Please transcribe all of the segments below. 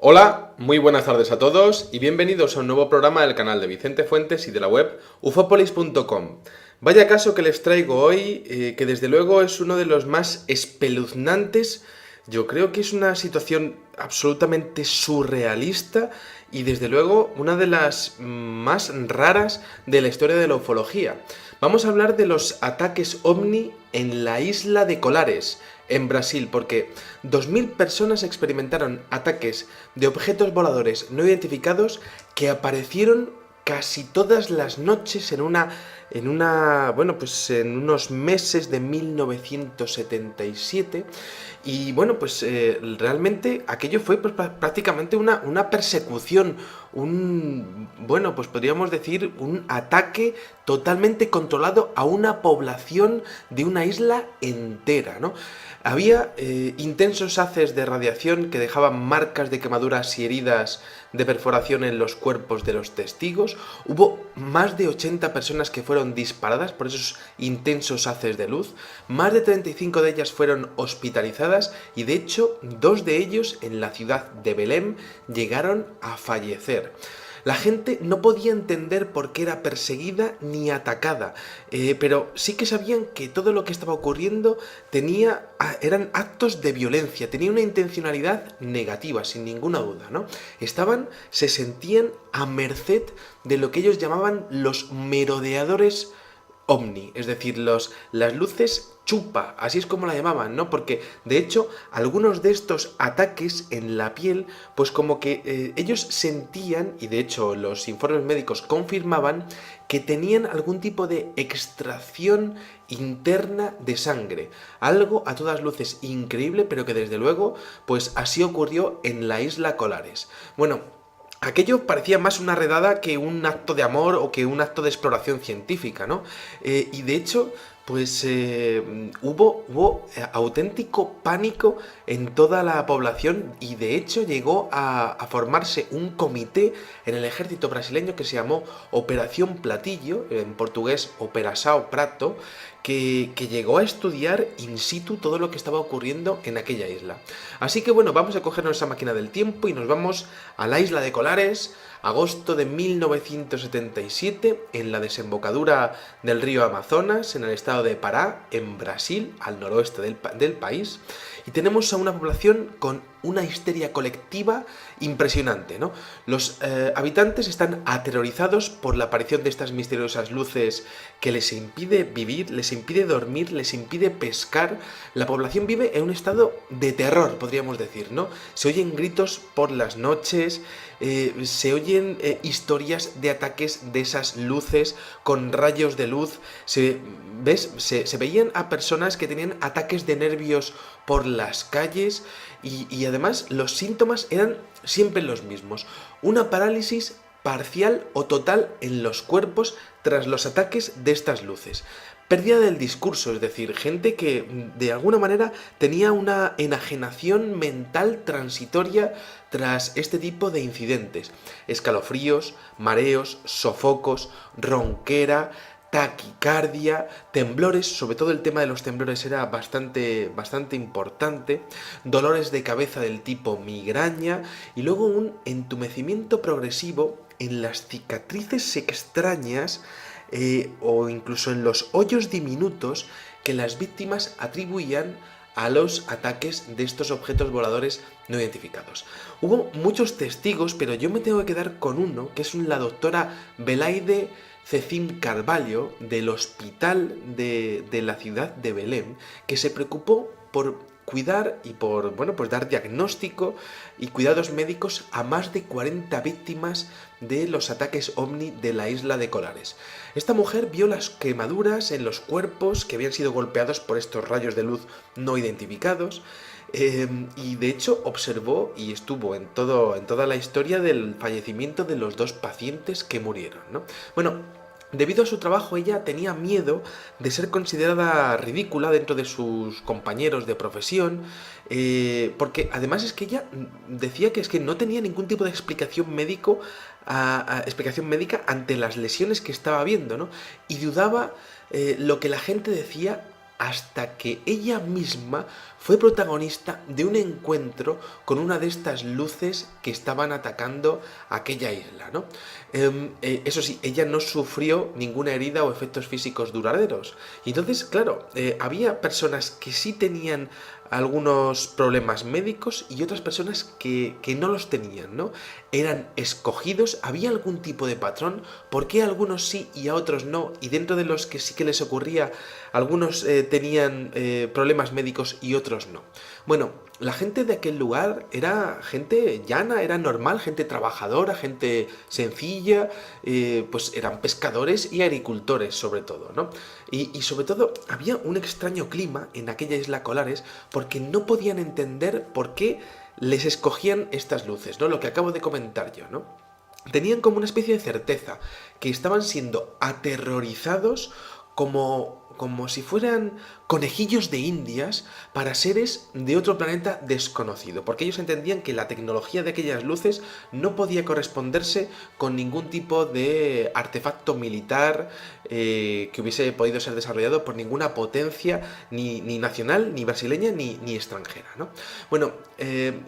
Hola, muy buenas tardes a todos y bienvenidos a un nuevo programa del canal de Vicente Fuentes y de la web ufopolis.com. Vaya caso que les traigo hoy, que desde luego es uno de los más espeluznantes. Yo creo que es una situación absolutamente surrealista y desde luego una de las más raras de la historia de la ufología. Vamos a hablar de los ataques ovni en la isla de Colares, en Brasil, porque 2000 personas experimentaron ataques de objetos voladores no identificados que aparecieron casi todas las noches en unos meses de 1977. Y bueno, realmente aquello fue prácticamente una persecución, pues podríamos decir un ataque totalmente controlado a una población de una isla entera, ¿no? Había intensos haces de radiación que dejaban marcas de quemaduras y heridas de perforación en los cuerpos de los testigos. Hubo más de 80 personas que fueron disparadas por esos intensos haces de luz. Más de 35 de ellas fueron hospitalizadas y de hecho 2 de ellos en la ciudad de Belém llegaron a fallecer. La gente no podía entender por qué era perseguida ni atacada, pero sí que sabían que todo lo que estaba ocurriendo eran actos de violencia, tenía una intencionalidad negativa, sin ninguna duda, ¿no? Se sentían a merced de lo que ellos llamaban los merodeadores ovni, es decir, las luces chupa, así es como la llamaban, ¿no? Porque, de hecho, algunos de estos ataques en la piel, pues como que ellos sentían, y de hecho los informes médicos confirmaban, que tenían algún tipo de extracción interna de sangre. Algo a todas luces increíble, pero que desde luego, pues así ocurrió en la isla Colares. Bueno, aquello parecía más una redada que un acto de amor o que un acto de exploración científica, ¿no? Y de hecho, hubo auténtico pánico en toda la población y de hecho llegó a formarse un comité en el ejército brasileño que se llamó Operación Platillo, en portugués Operação Prato, que llegó a estudiar in situ todo lo que estaba ocurriendo en aquella isla. Así que bueno, vamos a cogernos esa máquina del tiempo y nos vamos a la isla de Colares, agosto de 1977, en la desembocadura del río Amazonas, en el estado de Pará, en Brasil, al noroeste del país, y tenemos a una población con una histeria colectiva impresionante, ¿no? Los habitantes están aterrorizados por la aparición de estas misteriosas luces que les impide vivir, les impide dormir, les impide pescar. La población vive en un estado de terror, podríamos decir, ¿no? Se oyen gritos por las noches, se oyen historias de ataques de esas luces con rayos de luz. Se veían a personas que tenían ataques de nervios por las calles y además los síntomas eran siempre los mismos. Una parálisis parcial o total en los cuerpos tras los ataques de estas luces. Pérdida del discurso, es decir, gente que de alguna manera tenía una enajenación mental transitoria tras este tipo de incidentes. Escalofríos, mareos, sofocos, ronquera, taquicardia, temblores, sobre todo el tema de los temblores era bastante importante, dolores de cabeza del tipo migraña y luego un entumecimiento progresivo en las cicatrices extrañas o incluso en los hoyos diminutos que las víctimas atribuían a los ataques de estos objetos voladores no identificados. Hubo muchos testigos, pero yo me tengo que quedar con uno, que es la doctora Belaide Cecim Carvalho, del hospital de la ciudad de Belém, que se preocupó por cuidar y por dar diagnóstico y cuidados médicos a más de 40 víctimas de los ataques ovni de la isla de Colares. Esta mujer vio las quemaduras en los cuerpos que habían sido golpeados por estos rayos de luz no identificados, y de hecho observó y estuvo en toda la historia del fallecimiento de los 2 pacientes que murieron, ¿no? Bueno, debido a su trabajo ella tenía miedo de ser considerada ridícula dentro de sus compañeros de profesión, porque además es que ella decía que es que no tenía ningún tipo de explicación médica ante las lesiones que estaba viendo, ¿no? Y dudaba lo que la gente decía hasta que ella misma fue protagonista de un encuentro con una de estas luces que estaban atacando aquella isla, ¿no? Eso sí, ella no sufrió ninguna herida o efectos físicos duraderos. Y entonces, claro, había personas que sí tenían algunos problemas médicos y otras personas que no los tenían, ¿no? Eran escogidos, había algún tipo de patrón, ¿por qué a algunos sí y a otros no? Y dentro de los que sí que les ocurría, algunos tenían problemas médicos y otros no. Bueno, la gente de aquel lugar era gente llana, era normal, gente trabajadora, gente sencilla, pues eran pescadores y agricultores sobre todo, ¿no? Y sobre todo había un extraño clima en aquella isla Colares porque no podían entender por qué les escogían estas luces, ¿no? Lo que acabo de comentar yo, ¿no? Tenían como una especie de certeza que estaban siendo aterrorizados como si fueran conejillos de indias para seres de otro planeta desconocido, porque ellos entendían que la tecnología de aquellas luces no podía corresponderse con ningún tipo de artefacto militar que hubiese podido ser desarrollado por ninguna potencia ni nacional, ni brasileña, ni extranjera, ¿no? Bueno,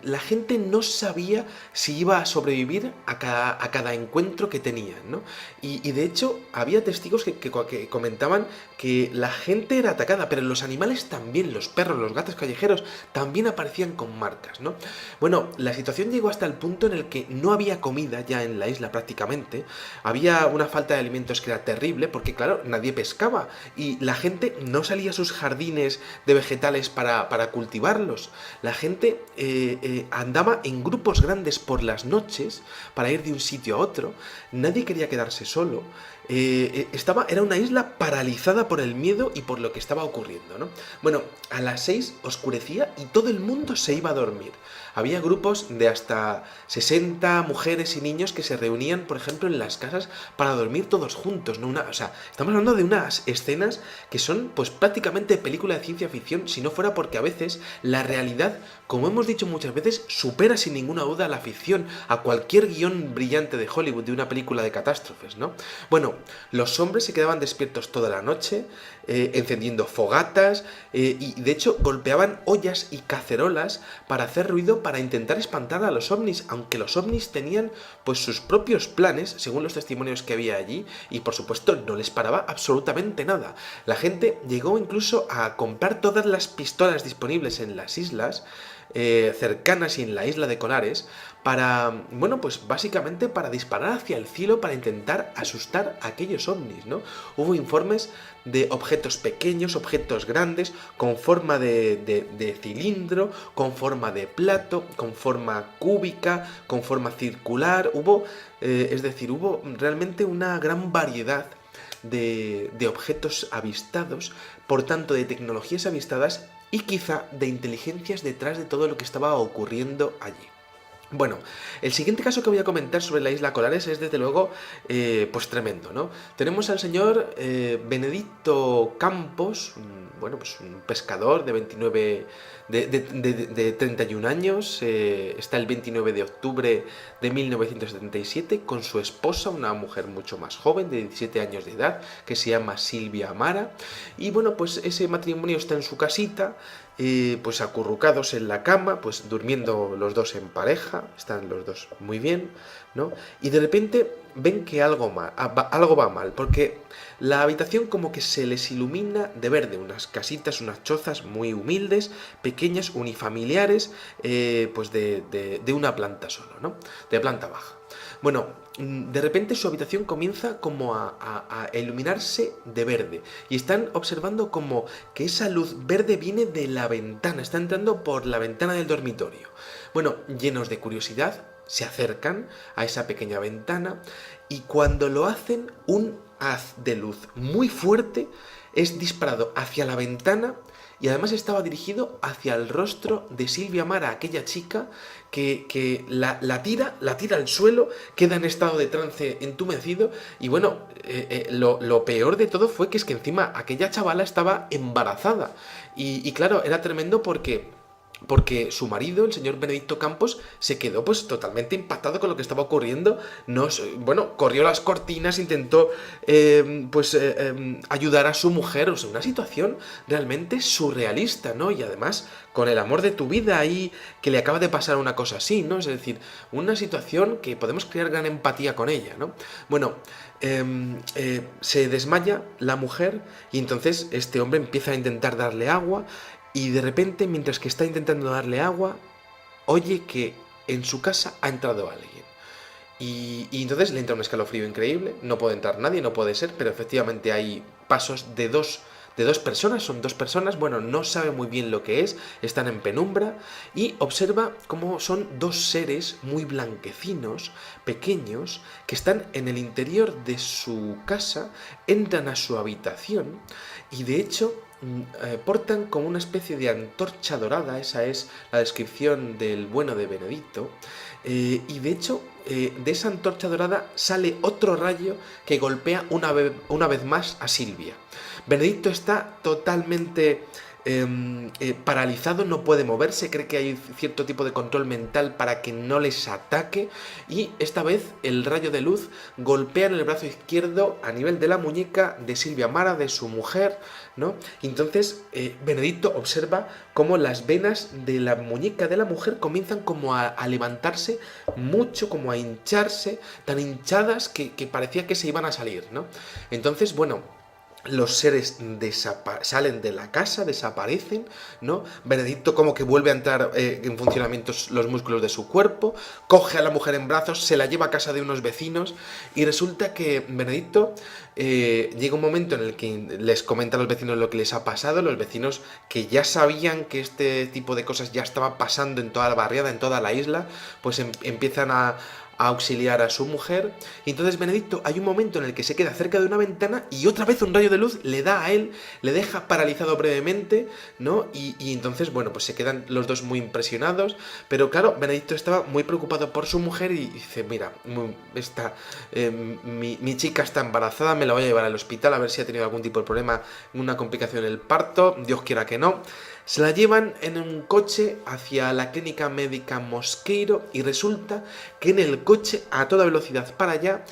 la gente no sabía si iba a sobrevivir a cada encuentro que tenían, ¿no? Y de hecho había testigos que comentaban que la gente era atacada, pero los animales también, los perros, los gatos callejeros, también aparecían con marcas, ¿no? Bueno, la situación llegó hasta el punto en el que no había comida ya en la isla prácticamente, había una falta de alimentos que era terrible, porque claro, nadie pescaba, y la gente no salía a sus jardines de vegetales para cultivarlos. La gente andaba en grupos grandes por las noches para ir de un sitio a otro, nadie quería quedarse solo. Era una isla paralizada por el miedo y por lo que estaba ocurriendo, ¿no? Bueno, a las 6 oscurecía y todo el mundo se iba a dormir. Había grupos de hasta 60 mujeres y niños que se reunían, por ejemplo, en las casas para dormir todos juntos, ¿no? O sea, estamos hablando de unas escenas que son, pues, prácticamente película de ciencia ficción, si no fuera porque a veces la realidad, como hemos dicho muchas veces, supera sin ninguna duda a la ficción, a cualquier guión brillante de Hollywood, de una película de catástrofes, ¿no? Bueno, los hombres se quedaban despiertos toda la noche, encendiendo fogatas, y de hecho golpeaban ollas y cacerolas para hacer ruido, para intentar espantar a los ovnis, aunque los ovnis tenían pues sus propios planes, según los testimonios que había allí, y por supuesto no les paraba absolutamente nada. La gente llegó incluso a comprar todas las pistolas disponibles en las islas cercanas y en la isla de Colares para, bueno, pues básicamente para disparar hacia el cielo para intentar asustar a aquellos ovnis, ¿no? Hubo informes de objetos pequeños, objetos grandes, con forma de cilindro, con forma de plato, con forma cúbica, con forma circular. Hubo realmente una gran variedad de objetos avistados, por tanto de tecnologías avistadas y quizá de inteligencias detrás de todo lo que estaba ocurriendo allí. Bueno, el siguiente caso que voy a comentar sobre la isla Colares es desde luego pues tremendo, ¿no? Tenemos al señor Benedicto Campos, pues un pescador de 31 años, está el 29 de octubre de 1977 con su esposa, una mujer mucho más joven, de 17 años de edad, que se llama Silvia Amara, y bueno, pues ese matrimonio está en su casita, pues acurrucados en la cama, pues durmiendo los dos en pareja, están los dos muy bien, ¿no? Y de repente ven que algo va mal, porque la habitación como que se les ilumina de verde, unas casitas, unas chozas muy humildes, pequeñas, unifamiliares, pues de una planta solo, ¿no? De planta baja. Bueno, de repente su habitación comienza como a iluminarse de verde y están observando como que esa luz verde viene de la ventana, está entrando por la ventana del dormitorio. Bueno, llenos de curiosidad, se acercan a esa pequeña ventana y cuando lo hacen, un haz de luz muy fuerte es disparado hacia la ventana y además estaba dirigido hacia el rostro de Silvia Amara, aquella chica que la tira al suelo, queda en estado de trance entumecido y bueno, lo peor de todo fue que es que encima aquella chavala estaba embarazada y claro, era tremendo porque porque su marido, el señor Benedicto Campos, se quedó pues totalmente impactado con lo que estaba ocurriendo. Bueno, corrió las cortinas, intentó ayudar a su mujer. O sea, una situación realmente surrealista, ¿no? Y además con el amor de tu vida ahí, que le acaba de pasar una cosa así, ¿no? Es decir, una situación que podemos crear gran empatía con ella, ¿no? Bueno, se desmaya la mujer y entonces este hombre empieza a intentar darle agua y de repente, mientras que está intentando darle agua, oye que en su casa ha entrado alguien. Y entonces le entra un escalofrío increíble, no puede entrar nadie, no puede ser, pero efectivamente hay pasos de dos personas, son dos personas, bueno, no sabe muy bien lo que es, están en penumbra y observa cómo son dos seres muy blanquecinos, pequeños, que están en el interior de su casa, entran a su habitación y de hecho portan como una especie de antorcha dorada, esa es la descripción del bueno de Benedicto, y de hecho de esa antorcha dorada sale otro rayo que golpea una vez más a Silvia. Benedicto está totalmente paralizado, no puede moverse, cree que hay cierto tipo de control mental para que no les ataque y esta vez el rayo de luz golpea en el brazo izquierdo a nivel de la muñeca de Silvia Mara, de su mujer, ¿no? Y entonces Benedicto observa cómo las venas de la muñeca de la mujer comienzan como a levantarse mucho, como a hincharse, tan hinchadas que parecía que se iban a salir, ¿no? Entonces, bueno, los seres salen de la casa, desaparecen, ¿no? Benedicto como que vuelve a entrar en funcionamiento los músculos de su cuerpo, coge a la mujer en brazos, se la lleva a casa de unos vecinos y resulta que Benedicto llega un momento en el que les comenta a los vecinos lo que les ha pasado, los vecinos que ya sabían que este tipo de cosas ya estaba pasando en toda la barriada, en toda la isla, pues empiezan a auxiliar a su mujer. Y entonces Benedicto hay un momento en el que se queda cerca de una ventana y otra vez un rayo de luz le da a él, le deja paralizado brevemente, ¿no? Y entonces, bueno, pues se quedan los dos muy impresionados, pero claro, Benedicto estaba muy preocupado por su mujer y dice, mira, mi chica está embarazada, me la voy a llevar al hospital a ver si ha tenido algún tipo de problema, una complicación en el parto, Dios quiera que no. Se la llevan en un coche hacia la clínica médica Mosqueiro y resulta que en el coche a toda velocidad para allá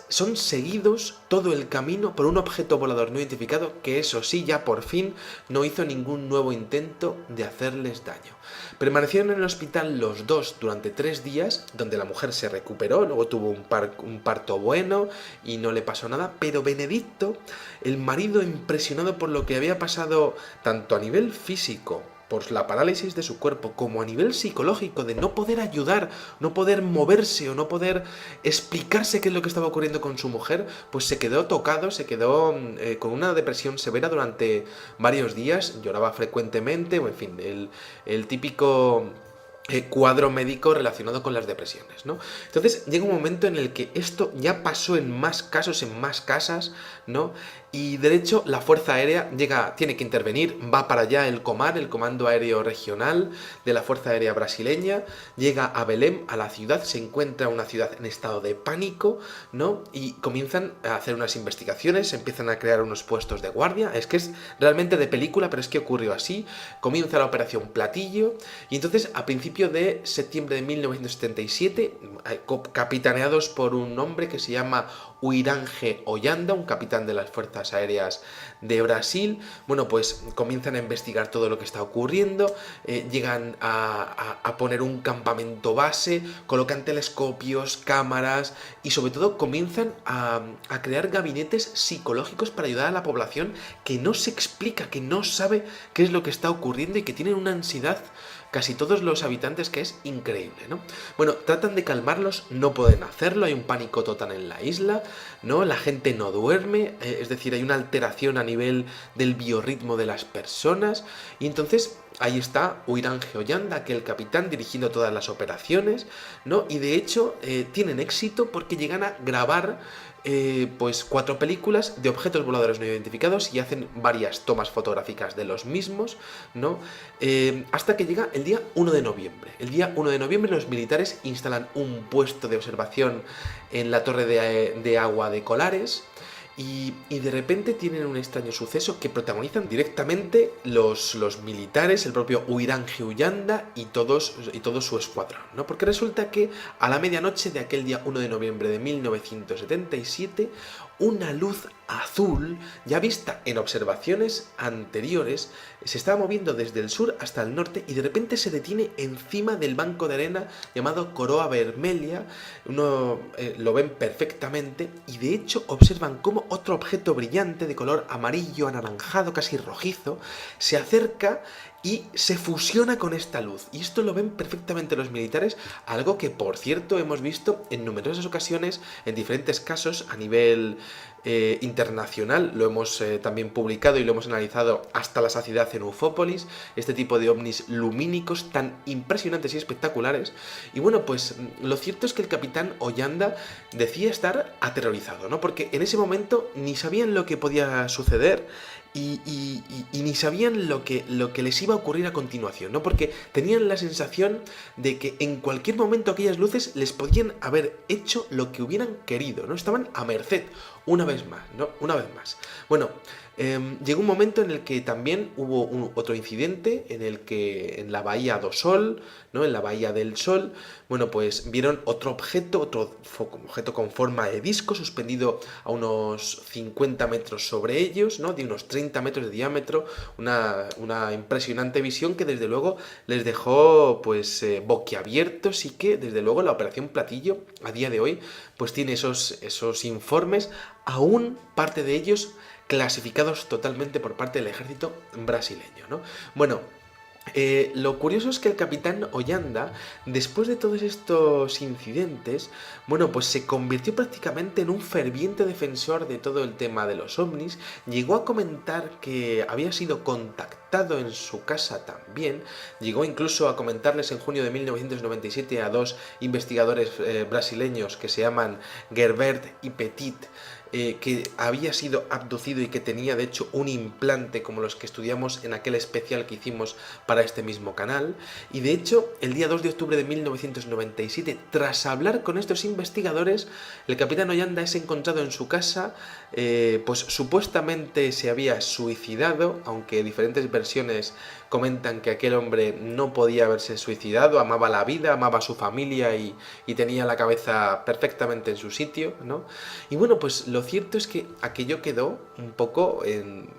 son seguidos todo el camino por un objeto volador no identificado que eso sí ya por fin no hizo ningún nuevo intento de hacerles daño. Permanecieron en el hospital los dos durante 3 días, donde la mujer se recuperó, luego tuvo un parto bueno y no le pasó nada, pero Benedicto, el marido impresionado por lo que había pasado tanto a nivel físico, por la parálisis de su cuerpo, como a nivel psicológico, de no poder ayudar, no poder moverse o no poder explicarse qué es lo que estaba ocurriendo con su mujer, pues se quedó tocado, se quedó con una depresión severa durante varios días, lloraba frecuentemente, o en fin, el típico cuadro médico relacionado con las depresiones, ¿no? Entonces llega un momento en el que esto ya pasó en más casos, en más casas, ¿no? Y de hecho la Fuerza Aérea tiene que intervenir, va para allá el COMAR, el Comando Aéreo Regional de la Fuerza Aérea Brasileña, llega a Belém, a la ciudad, se encuentra una ciudad en estado de pánico, ¿no? Y comienzan a hacer unas investigaciones, empiezan a crear unos puestos de guardia, es que es realmente de película, pero es que ocurrió así, comienza la Operación Platillo, y entonces a principios de septiembre de 1977, capitaneados por un hombre que se llama Uirange Ollanda, un capitán de las Fuerzas Aéreas de Brasil, bueno, pues comienzan a investigar todo lo que está ocurriendo, llegan a poner un campamento base, colocan telescopios, cámaras y sobre todo comienzan a crear gabinetes psicológicos para ayudar a la población que no se explica, que no sabe qué es lo que está ocurriendo y que tienen una ansiedad casi todos los habitantes que es increíble, ¿no? Bueno, tratan de calmarlos, no pueden hacerlo, hay un pánico total en la isla, ¿no? La gente no duerme, es decir, hay una alteración a nivel del biorritmo de las personas y entonces ahí está Uirange Ollanda, aquel capitán dirigiendo todas las operaciones, ¿no? Y de hecho tienen éxito porque llegan a grabar pues 4 películas de objetos voladores no identificados y hacen varias tomas fotográficas de los mismos, ¿no? Hasta que llega el día 1 de noviembre. El día 1 de noviembre los militares instalan un puesto de observación en la torre de agua de Colares y de repente tienen un extraño suceso que protagonizan directamente los militares, el propio Uirangi Uyanda y todo su escuadrón, ¿no? Porque resulta que a la medianoche de aquel día 1 de noviembre de 1977, una luz azul, ya vista en observaciones anteriores, se estaba moviendo desde el sur hasta el norte y de repente se detiene encima del banco de arena llamado Coroa Vermelha. Uno lo ven perfectamente y de hecho observan cómo otro objeto brillante de color amarillo, anaranjado, casi rojizo, se acerca y se fusiona con esta luz. Y esto lo ven perfectamente los militares, algo que por cierto hemos visto en numerosas ocasiones, en diferentes casos a nivel internacional. Lo hemos también publicado y lo hemos analizado hasta la saciedad en Ufópolis, este tipo de ovnis lumínicos tan impresionantes y espectaculares. Y bueno, pues lo cierto es que el capitán Oyanda decía estar aterrorizado, ¿no? Porque en ese momento ni sabían lo que podía suceder y ni sabían lo que les iba a ocurrir a continuación, ¿no? Porque tenían la sensación de que en cualquier momento aquellas luces les podían haber hecho lo que hubieran querido, ¿no? Estaban a merced, una vez más, ¿no? Una vez más. Bueno, llegó un momento en el que también hubo otro incidente en el que en la bahía do Sol, ¿no? En la bahía del Sol, bueno, pues vieron otro objeto con forma de disco suspendido a unos 50 metros sobre ellos, ¿no? De unos 30 metros de diámetro, una impresionante visión que desde luego les dejó pues boquiabiertos y que desde luego la Operación Platillo a día de hoy pues tiene esos informes, aún parte de ellos clasificados totalmente por parte del ejército brasileño, ¿no? Bueno, lo curioso es que el capitán Oyanda, después de todos estos incidentes, bueno, pues se convirtió prácticamente en un ferviente defensor de todo el tema de los ovnis. Llegó a comentar que había sido contactado en su casa también. Llegó incluso a comentarles en junio de 1997 a dos investigadores brasileños que se llaman Gerbert y Petit, que había sido abducido y que tenía de hecho un implante como los que estudiamos en aquel especial que hicimos para este mismo canal. Y de hecho, el día 2 de octubre de 1997, tras hablar con estos investigadores, el capitán Oyanda es encontrado en su casa, pues supuestamente se había suicidado, aunque diferentes versiones comentan que aquel hombre no podía haberse suicidado, amaba la vida, amaba a su familia y tenía la cabeza perfectamente en su sitio, ¿no? Y bueno, pues lo cierto es que aquello quedó un poco en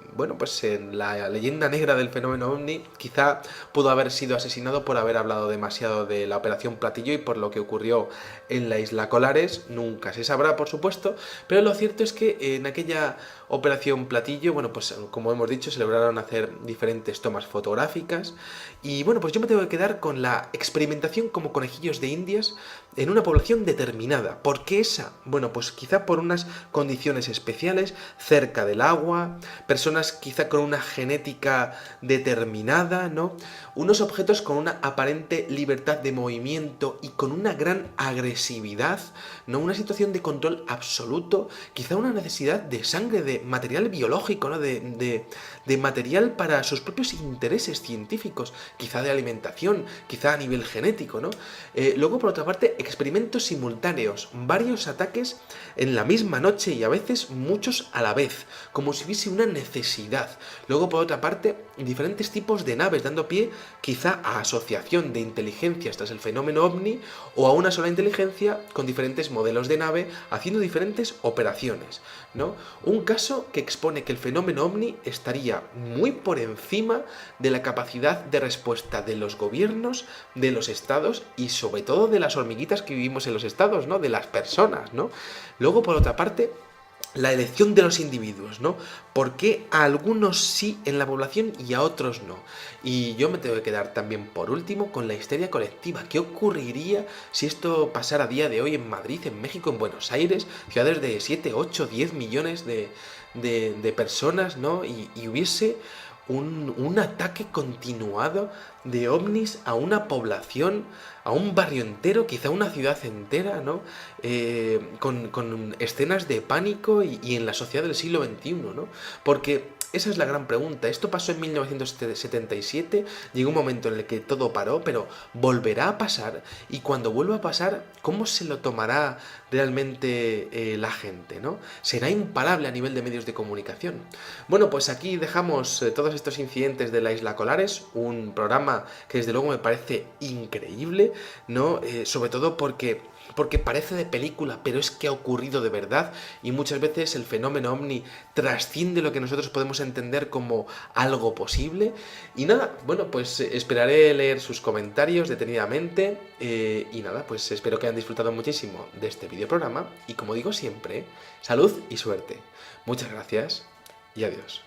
la leyenda negra del fenómeno ovni. Quizá pudo haber sido asesinado por haber hablado demasiado de la Operación Platillo y por lo que ocurrió en la isla Colares. Nunca se sabrá, por supuesto, pero lo cierto es que en aquella Operación Platillo, bueno, pues como hemos dicho, se lograron hacer diferentes tomas fotográficas y bueno, pues yo me tengo que quedar con la experimentación como conejillos de indias en una población determinada. ¿Por qué esa? Bueno, pues quizá por unas condiciones especiales, cerca del agua, personas quizá con una genética determinada, ¿no? Unos objetos con una aparente libertad de movimiento y con una gran agresividad, ¿no? Una situación de control absoluto, quizá una necesidad de sangre, de material biológico, ¿no? De material para sus propios intereses científicos, quizá de alimentación, quizá a nivel genético, ¿no? Luego, por otra parte, experimentos simultáneos, varios ataques en la misma noche y a veces muchos a la vez, como si hubiese una necesidad. Luego, por otra parte, diferentes tipos de naves, dando pie quizá a asociación de inteligencias tras el fenómeno ovni o a una sola inteligencia con diferentes modelos de nave haciendo diferentes operaciones, ¿no? Un caso que expone que el fenómeno ovni estaría muy por encima de la capacidad de respuesta de los gobiernos, de los estados y sobre todo de las hormiguitas que vivimos en los estados, ¿no? De las personas, ¿no? Luego, por otra parte, la elección de los individuos, ¿no? ¿Por qué a algunos sí en la población y a otros no? Y yo me tengo que quedar también por último con la histeria colectiva. ¿Qué ocurriría si esto pasara a día de hoy en Madrid, en México, en Buenos Aires, ciudades de 7, 8, 10 millones de personas, ¿no? Y hubiese un ataque continuado de ovnis a una población, a un barrio entero, quizá una ciudad entera, ¿no? Con escenas de pánico y en la sociedad del siglo XXI, ¿no? Porque Esa es la gran pregunta. Esto pasó en 1977, llegó un momento en el que todo paró, pero ¿volverá a pasar? Y cuando vuelva a pasar, ¿cómo se lo tomará realmente la gente, ¿no? ¿Será imparable a nivel de medios de comunicación? Bueno, pues aquí dejamos todos estos incidentes de la Isla Colares, un programa que desde luego me parece increíble, ¿no? Sobre todo porque parece de película, pero es que ha ocurrido de verdad y muchas veces el fenómeno ovni trasciende lo que nosotros podemos entender como algo posible. Y nada, bueno, pues esperaré leer sus comentarios detenidamente y nada, pues espero que hayan disfrutado muchísimo de este videoprograma y como digo siempre, salud y suerte. Muchas gracias y adiós.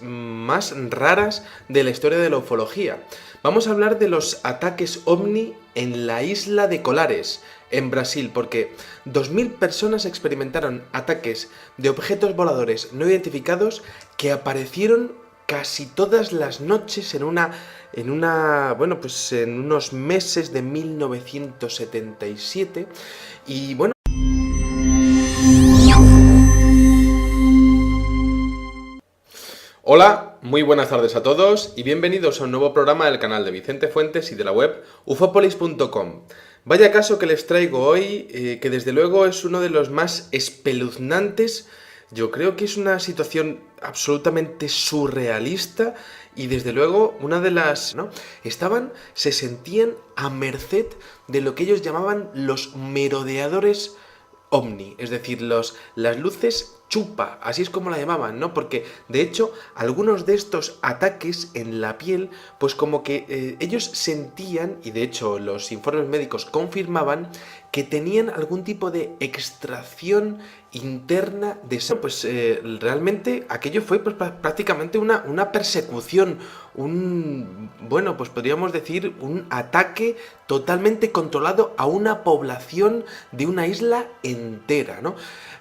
Más raras de la historia de la ufología. Vamos a hablar de los ataques ovni en la isla de Colares, en Brasil, porque 2000 personas experimentaron ataques de objetos voladores no identificados que aparecieron casi todas las noches en unos meses de 1977 y bueno. Hola, muy buenas tardes a todos y bienvenidos a un nuevo programa del canal de Vicente Fuentes y de la web ufopolis.com. Vaya caso que les traigo hoy, que desde luego es uno de los más espeluznantes. Yo creo que es una situación absolutamente surrealista y desde luego una de las, ¿no? Se sentían a merced de lo que ellos llamaban los merodeadores ovni, es decir, las luces chupa, así es como la llamaban, ¿no? Porque, de hecho, algunos de estos ataques en la piel, pues como que ellos sentían, y de hecho los informes médicos confirmaban, que tenían algún tipo de extracción interna de eso. Pues realmente aquello fue pues, prácticamente una persecución, pues podríamos decir un ataque totalmente controlado a una población de una isla entera, ¿no?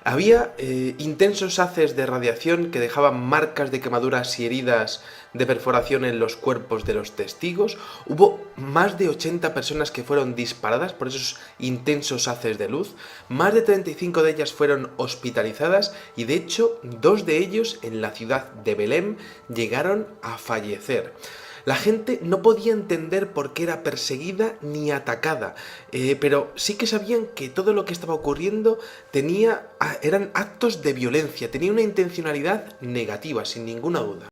Había intensos haces de radiación que dejaban marcas de quemaduras y heridas de perforación en los cuerpos de los testigos. Hubo más de 80 personas que fueron disparadas por esos intensos haces de luz. Más de 35 de ellas fueron hospitalizadas y de hecho 2 de ellos en la ciudad de Belém llegaron a fallecer. La gente no podía entender por qué era perseguida ni atacada, pero sí que sabían que todo lo que estaba ocurriendo eran actos de violencia, tenía una intencionalidad negativa, sin ninguna duda.